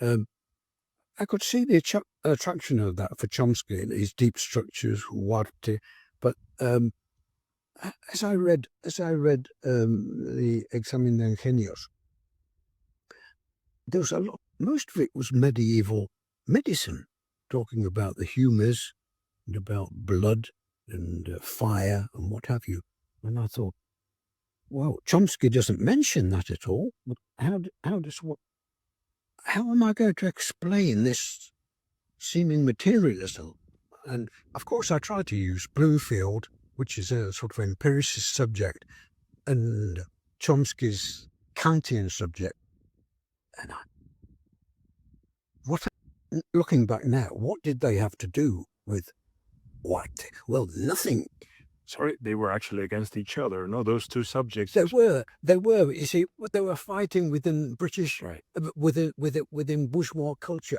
I could see the attraction of that for Chomsky and his deep structures, Huarte, but as I read the Examen de ingenios, there was a lot. Most of it was medieval medicine, talking about the humours and about blood and fire and what have you. And I thought, well, Chomsky doesn't mention that at all. How am I going to explain this seeming materialism? And of course, I tried to use Bloomfield, which is a sort of empiricist subject, and Chomsky's Kantian subject. And looking back now, what did they have to do with what? Well, nothing. Sorry, they were actually against each other, no? Those two subjects. They were. You see, they were fighting within British, Right. within bourgeois culture,